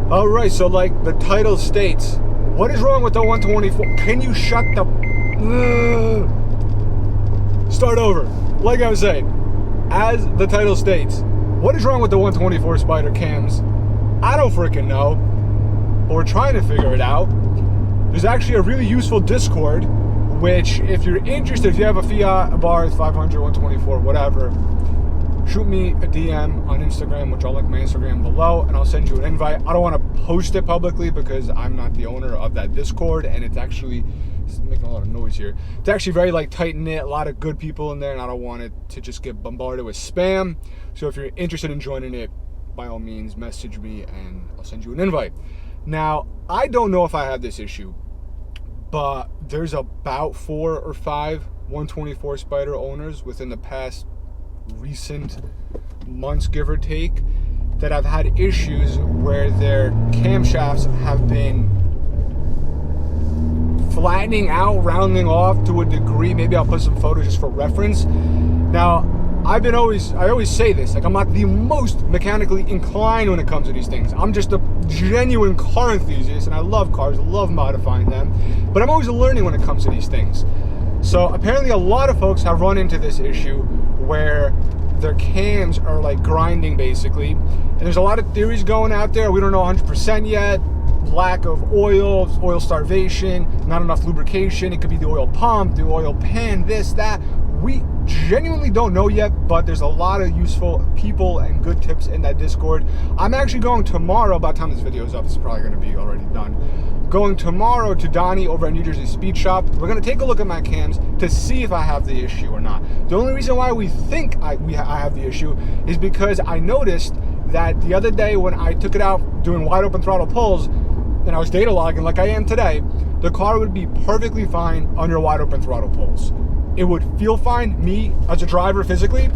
All right, so like the title states, what is wrong with the 124? Can you shut the... Start over. Like I was saying, as the title states, what is wrong with the 124 Spider cams? I don't freaking know. But we're trying to figure it out. There's actually a really useful Discord, which if you're interested, if you have a Fiat, abarth, 500, 124, whatever, shoot me a DM on Instagram, which I'll link my Instagram below, and I'll send you an invite. I don't want to post it publicly because I'm not the owner of that Discord, and it's actually making a lot of noise here. It's actually very like tight-knit, a lot of good people in there, and I don't want it to just get bombarded with spam. So if you're interested in joining it, by all means, message me, and I'll send you an invite. Now, I don't know if I have this issue, but there's about 4 or 5 124 Spider owners within the past recent months, give or take, that have had issues where their camshafts have been flattening out, rounding off to a degree. Maybe I'll put some photos just for reference. Now, I always say this, like I'm not the most mechanically inclined when it comes to these things. I'm just a genuine car enthusiast, and I love cars, love modifying them, but I'm always learning when it comes to these things. So apparently a lot of folks have run into this issue where their cams are like grinding basically, and there's a lot of theories going out there. We don't know 100% yet. Lack of oil starvation, not enough lubrication. It could be the oil pump, the oil pan, this, that. We genuinely don't know yet, but there's a lot of useful people and good tips in that Discord. I'm actually going tomorrow, by the time this video is up, it's probably going to be already done. Going tomorrow to Donnie over at New Jersey Speed Shop. We're going to take a look at my cams to see if I have the issue or not. The only reason why we think I have the issue is because I noticed that the other day when I took it out doing wide open throttle pulls, and I was data logging like I am today, the car would be perfectly fine under wide open throttle pulls. It would feel fine, me as a driver physically,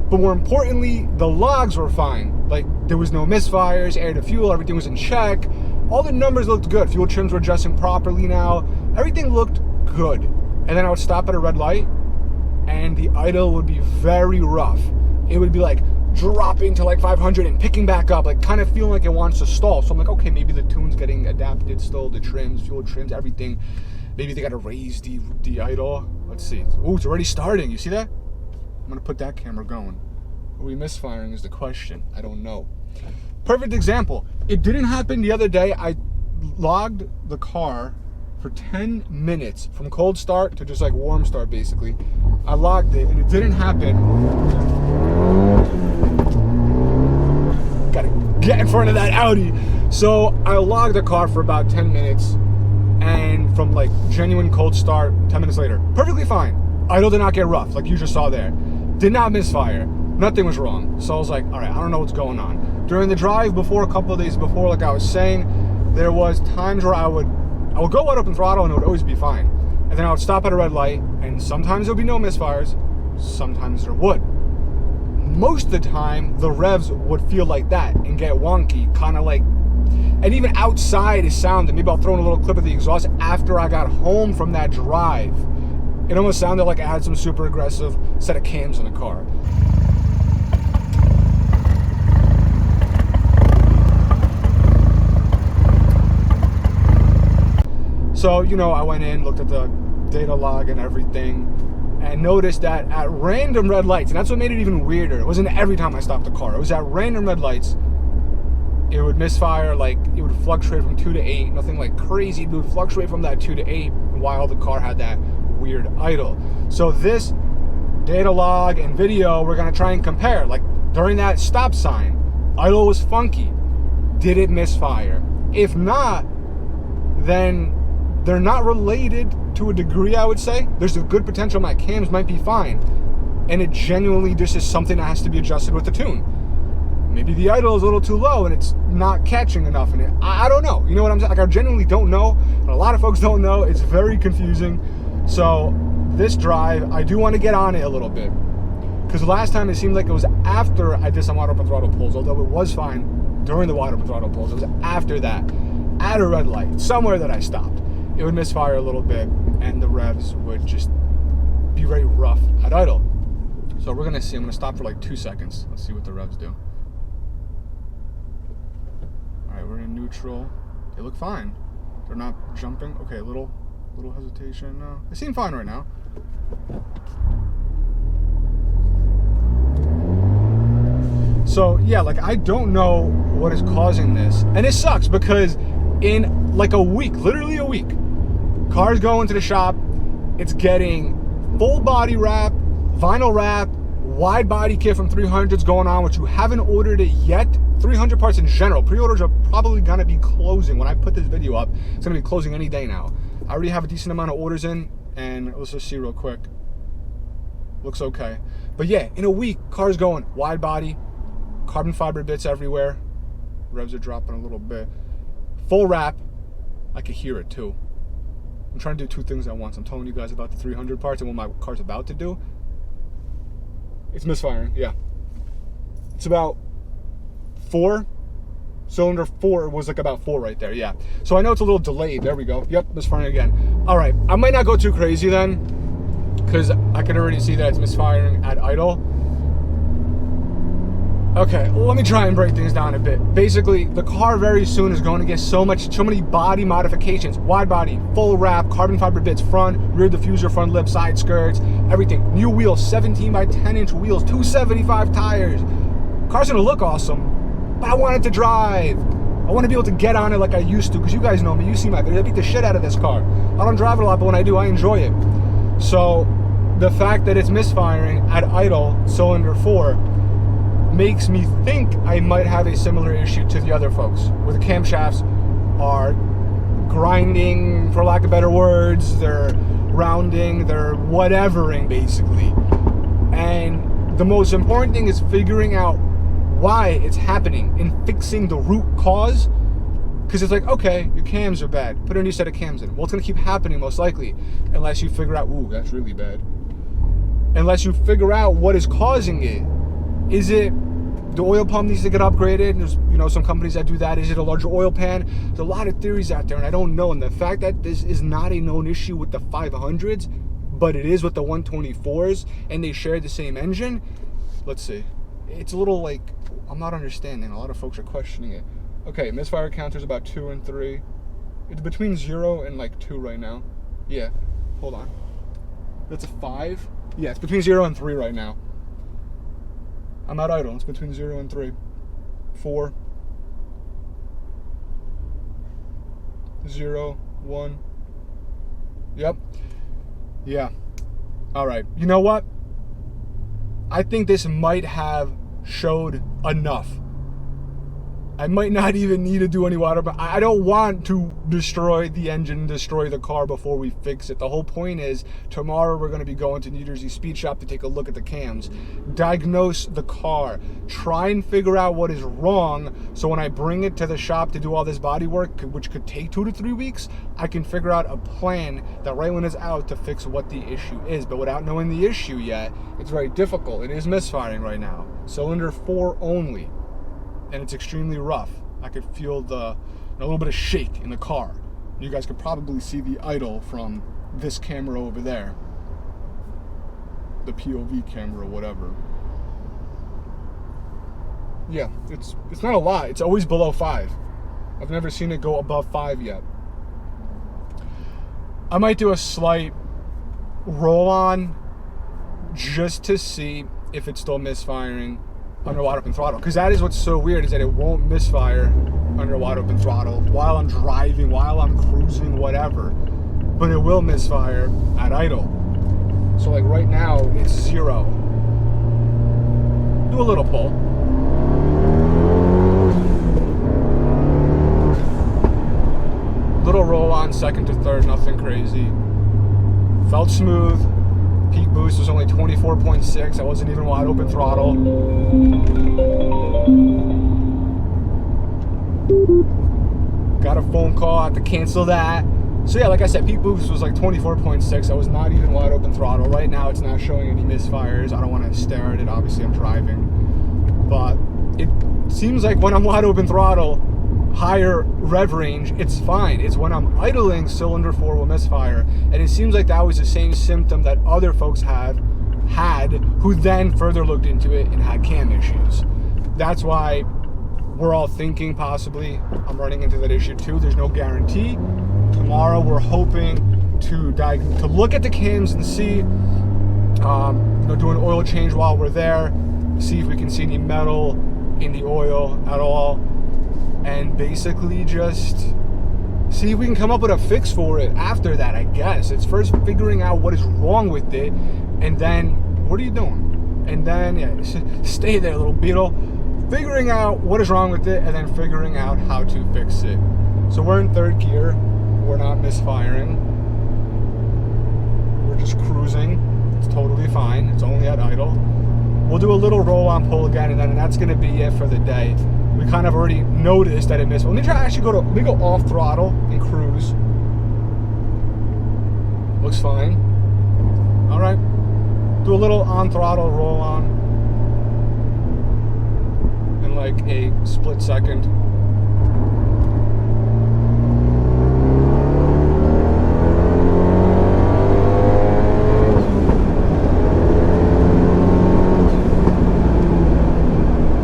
but more importantly, the logs were fine. Like there was no misfires, air to fuel, everything was in check. All the numbers looked good. Fuel trims were adjusting properly now. Everything looked good. And then I would stop at a red light and the idle would be very rough. It would be like dropping to like 500 and picking back up, like kind of feeling like it wants to stall. So I'm like, okay, maybe the tune's getting adapted still, the trims, fuel trims, everything. Maybe they got to raise the idle. Let's see. Oh, it's already starting. You see that? I'm going to put that camera going. Are we misfiring is the question. I don't know. Perfect example. It didn't happen the other day. I logged the car for 10 minutes from cold start to just like warm start basically. I logged it and it didn't happen. Gotta get in front of that Audi. So I logged the car for about 10 minutes. And from like genuine cold start, 10 minutes later, perfectly fine. Idle did not get rough, like you just saw there. Did not misfire. Nothing was wrong. So I was like, all right, I don't know what's going on. During the drive before, a couple of days before, like I was saying, there was times where I would go wide open throttle and it would always be fine. And then I would stop at a red light, and sometimes there would be no misfires, sometimes there would. Most of the time, the revs would feel like that and get wonky, kind of like. And even outside is sounding. Maybe I'll throw in a little clip of the exhaust after I got home from that drive. It almost sounded like I had some super aggressive set of cams in the car. So, you know, I went in, looked at the data log and everything, and noticed that at random red lights, and that's what made it even weirder. It wasn't every time I stopped the car. It was at random red lights. It would misfire, like it would fluctuate from 2 to 8, nothing like crazy. It would fluctuate from that 2 to 8 while the car had that weird idle. So this data log and video, we're gonna try and compare. Like during that stop sign, idle was funky. Did it misfire? If not, then they're not related to a degree, I would say. There's a good potential my cams might be fine. And it genuinely just is something that has to be adjusted with the tune. Maybe the idle is a little too low and it's not catching enough in it. I don't know. You know what I'm saying? Like I genuinely don't know. And a lot of folks don't know. It's very confusing. So this drive, I do want to get on it a little bit. Because last time it seemed like it was after I did some wide open throttle pulls, although it was fine during the wide open throttle pulls. It was after that, at a red light, somewhere that I stopped. It would misfire a little bit and the revs would just be very rough at idle. So we're gonna see, I'm gonna stop for like 2 seconds. Let's see what the revs do. All neutral. They look fine. They're not jumping. Okay, a little hesitation. No, they seem fine right now. So yeah, like I don't know what is causing this, and it sucks because in like a week, literally a week, cars go into the shop. It's getting full body wrap, vinyl wrap, wide body kit from 300s going on, which you haven't ordered it yet. 300 parts in general. Pre-orders are probably gonna be closing when I put this video up. It's gonna be closing any day now. I already have a decent amount of orders in, and let's just see real quick. Looks okay. But yeah, in a week, cars going wide body, carbon fiber bits everywhere. Revs are dropping a little bit. Full wrap. I could hear it too. I'm trying to do two things at once. I'm telling you guys about the 300 parts and what my car's about to do. It's misfiring, yeah. It's about 4. Cylinder 4 was like about 4 right there, yeah. So I know it's a little delayed. There we go. Yep, misfiring again. All right, I might not go too crazy then, because I can already see that it's misfiring at idle. Okay, well, let me try and break things down a bit. Basically, the car very soon is going to get so many body modifications. Wide body, full wrap, carbon fiber bits, front, rear diffuser, front lip, side skirts, everything. New wheels, 17 by 10 inch wheels, 275 tires. Car's gonna look awesome, but I want it to drive. I want to be able to get on it like I used to, because you guys know me, you see my videos, I beat the shit out of this car. I don't drive it a lot, but when I do, I enjoy it. So, the fact that it's misfiring at idle, cylinder 4, makes me think I might have a similar issue to the other folks, where the camshafts are grinding, for lack of better words, they're rounding, they're whatevering basically. And the most important thing is figuring out why it's happening and fixing the root cause. Because it's like, okay, your cams are bad, put a new set of cams in. Well, it's gonna keep happening most likely, unless you figure out, ooh, that's really bad. Unless you figure out what is causing it. Is it the oil pump needs to get upgraded? There's, you know, some companies that do that. Is it a larger oil pan? There's a lot of theories out there, and I don't know. And the fact that this is not a known issue with the 500s, but it is with the 124s, and they share the same engine. Let's see. It's a little like, I'm not understanding. A lot of folks are questioning it. Okay, misfire counter's about 2 and 3. It's between 0 and like 2 right now. Yeah, hold on. That's a 5? Yeah, it's between 0 and 3 right now. I'm at idle. It's between 0 and 3. 4. 0, 1. Yep. Yeah. All right. You know what? I think this might have showed enough. I might not even need to do any water, but I don't want to destroy the engine, destroy the car before we fix it. The whole point is, tomorrow we're going to be going to New Jersey Speed Shop to take a look at the cams, diagnose the car, try and figure out what is wrong, so when I bring it to the shop to do all this body work, which could take 2 to 3 weeks, I can figure out a plan that right when it's out to fix what the issue is. But without knowing the issue yet, it's very difficult. It is misfiring right now. Cylinder 4 only. And it's extremely rough. I could feel a little bit of shake in the car. You guys could probably see the idle from this camera over there. The POV camera or whatever. Yeah, it's not a lot. It's always below 5. I've never seen it go above 5 yet. I might do a slight roll on just to see if it's still misfiring under wide open throttle, because that is what's so weird, is that it won't misfire under wide open throttle while I'm driving, while I'm cruising, whatever, but it will misfire at idle. So like right now it's 0. Do a little pull. Little roll on, 2nd to 3rd, nothing crazy. Felt smooth. Peak boost was only 24.6. I wasn't even wide open throttle. Got a phone call, I had to cancel that. So yeah, like I said, peak boost was like 24.6. I was not even wide open throttle. Right now it's not showing any misfires. I don't want to stare at it. Obviously I'm driving. But it seems like when I'm wide open throttle, higher rev range, it's fine. It's when I'm idling, cylinder 4 will misfire. And it seems like that was the same symptom that other folks had, who then further looked into it and had cam issues. That's why we're all thinking possibly I'm running into that issue too. There's no guarantee. Tomorrow we're hoping to look at the cams and see, you know, do an oil change while we're there, see if we can see any metal in the oil at all, and basically just see if we can come up with a fix for it after that, I guess. It's first figuring out what is wrong with it, and then, what are you doing? And then, yeah, stay there, little beetle. Figuring out what is wrong with it, and then figuring out how to fix it. So we're in third gear. We're not misfiring. We're just cruising. It's totally fine. It's only at idle. We'll do a little roll-on pull again, and then that's going to be it for the day. We kind of already noticed that it missed. Let me try actually let me go off throttle and cruise. Looks fine. All right. Do a little on throttle roll-on in like a split second.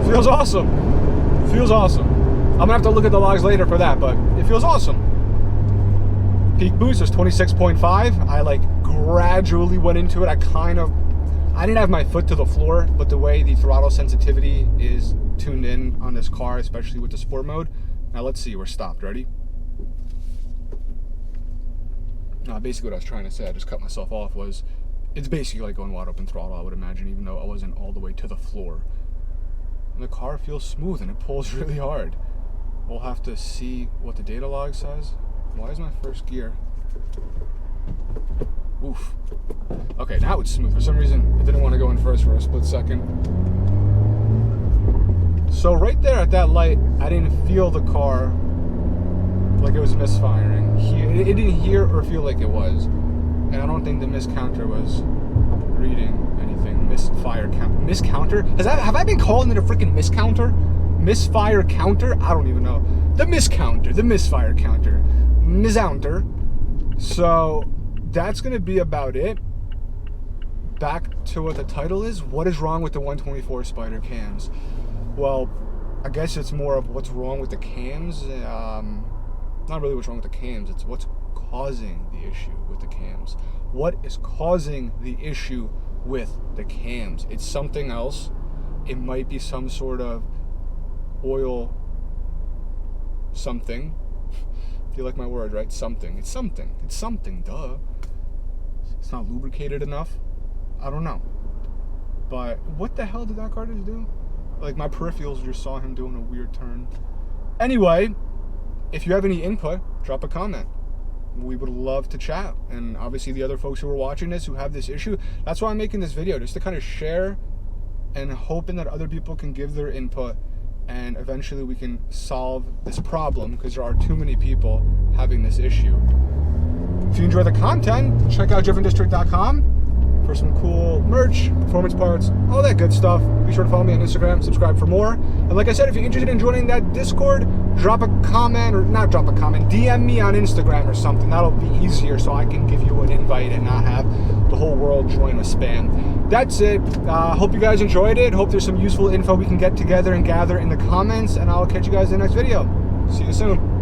Feels awesome. Feels awesome. I'm gonna have to look at the logs later for that, but it feels awesome. Peak boost was 26.5. I like gradually went into it. I didn't have my foot to the floor, but the way the throttle sensitivity is tuned in on this car, especially with the sport mode. Now let's see, we're stopped. Ready? Basically what I was trying to say, I just cut myself off, was it's basically like going wide open throttle, I would imagine, even though I wasn't all the way to the floor. And the car feels smooth and it pulls really hard. We'll have to see what the data log says. Why is my first gear? Oof. Okay, now it's smooth. For some reason, it didn't want to go in first for a split second. So right there at that light, I didn't feel the car like it was misfiring. It didn't hear or feel like it was. And I don't think the miscounter was reading anything. Misfire count. Miscounter? Have I been calling it a freaking miscounter? Misfire counter? I don't even know. The miscounter. The misfire counter. Misounter. So that's going to be about it. Back to what the title is. What is wrong with the 124 Spider cams? Well, I guess it's more of what's wrong with the cams. Not really what's wrong with the cams. It's what's causing the issue with the cams. What is causing the issue with the cams? It's something else. It might be some sort of oil something. You like my word, right? Something. It's something. It's something, duh. It's not lubricated enough. I don't know. But what the hell did that car just do? Like, my peripherals just saw him doing a weird turn. Anyway, if you have any input, drop a comment. We would love to chat. And obviously the other folks who are watching this who have this issue, that's why I'm making this video, just to kind of share and hoping that other people can give their input and eventually we can solve this problem, because there are too many people having this issue. If you enjoy the content, check out drivendistrict.com for some cool merch, performance parts, all that good stuff. Be sure to follow me on Instagram, subscribe for more. And like I said, if you're interested in joining that Discord, drop a comment, or not drop a comment, DM me on Instagram or something. That'll be easier so I can give you an invite and not have the whole world join with spam. That's it. Hope you guys enjoyed it. Hope there's some useful info we can get together and gather in the comments, and I'll catch you guys in the next video. See you soon.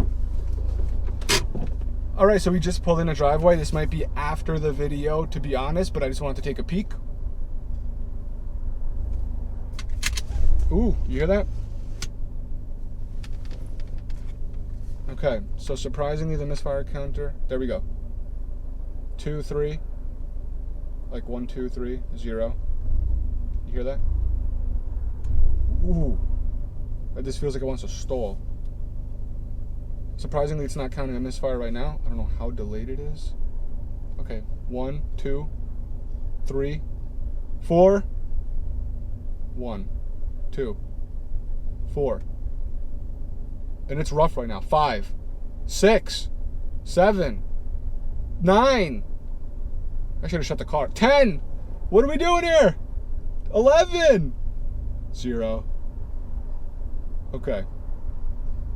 All right, so we just pulled in a driveway. This might be after the video, to be honest, but I just wanted to take a peek. Ooh, you hear that? Okay, so surprisingly, the misfire counter, there we go. 2, 3, like 1, 2, 3, 0. You hear that? Ooh, that just feels like it wants to stall. Surprisingly, it's not counting a misfire right now. I don't know how delayed it is. Okay, 1, 2, 3, 4. 1, 2, 4. And it's rough right now. 5, 6, 7, 9. I should have shut the car. 10. What are we doing here? 11. 0. Okay.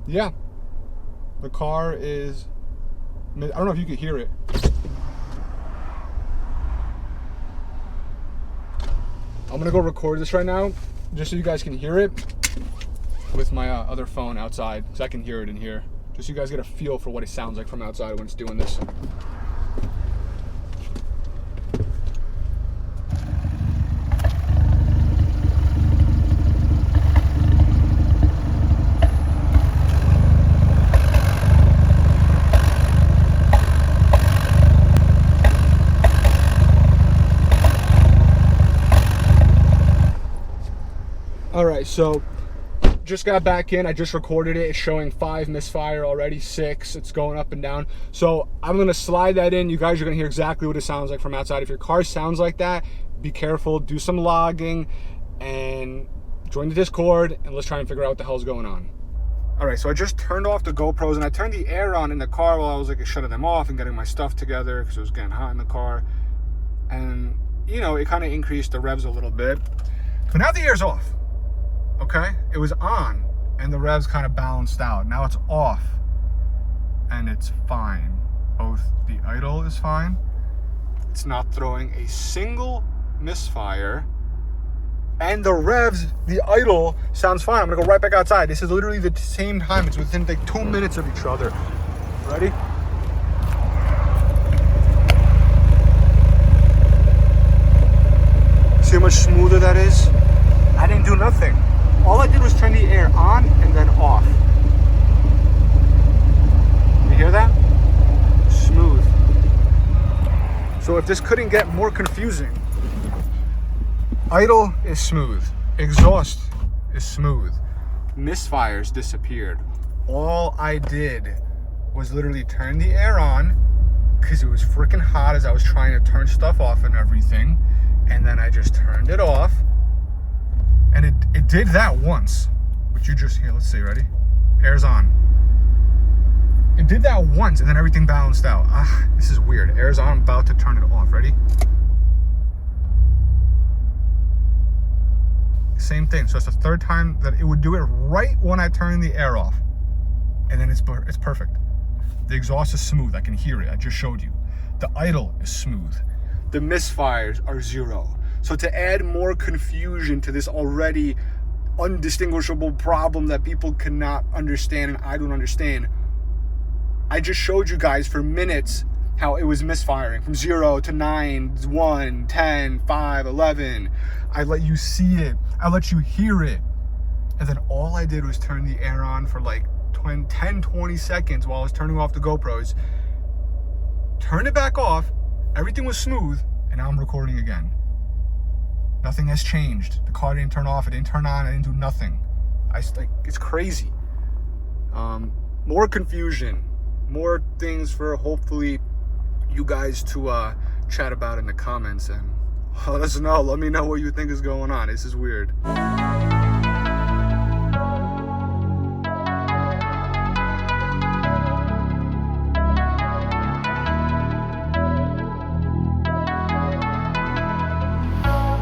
Yeah. The car is, I don't know if you could hear it. I'm gonna go record this right now, just so you guys can hear it. I'm with my other phone outside, because I can hear it in here. Just so you guys get a feel for what it sounds like from outside when it's doing this. All right, so just got back in. I just recorded it. It's showing 5 misfire already, 6. It's going up and down. So I'm gonna slide that in. You guys are gonna hear exactly what it sounds like from outside. If your car sounds like that, be careful, do some logging, and join the Discord, and let's try and figure out what the hell's going on. All right, so I just turned off the GoPros, and I turned the air on in the car while I was like shutting them off and getting my stuff together because it was getting hot in the car. And you know, it kind of increased the revs a little bit. But now the air's off. Okay, it was on and the revs kind of balanced out. Now it's off and it's fine. Both the idle is fine. It's not throwing a single misfire, and the revs, the idle sounds fine. I'm gonna go right back outside. This is literally the same time. It's within like 2 minutes of each other. Ready? See how much smoother that is? I didn't do nothing. All I did was turn the air on and then off. You hear that? Smooth. So if this couldn't get more confusing, idle is smooth, exhaust is smooth, misfires disappeared. All I did was literally turn the air on because it was freaking hot as I was trying to turn stuff off and everything, and then I just turned it off. And it did that once, which you just hear. Let's see, ready? Air's on. It did that once, and then everything balanced out. This is weird. Air's on, I'm about to turn it off. Ready? Same thing. So it's the third time that it would do it right when I turn the air off. And then it's perfect. The exhaust is smooth. I can hear it. I just showed you. The idle is smooth. The misfires are 0. So to add more confusion to this already undistinguishable problem that people cannot understand and I don't understand, I just showed you guys for minutes how it was misfiring from 0 to 9, 1, 10, 5, 11. I let you see it. I let you hear it. And then all I did was turn the air on for like 10, 20 seconds while I was turning off the GoPros. Turned it back off. Everything was smooth. And now I'm recording again. Nothing has changed. The car didn't turn off. It didn't turn on. I didn't do nothing. It's crazy. More confusion. More things for hopefully you guys to chat about in the comments, and let us know. Let me know what you think is going on. This is weird.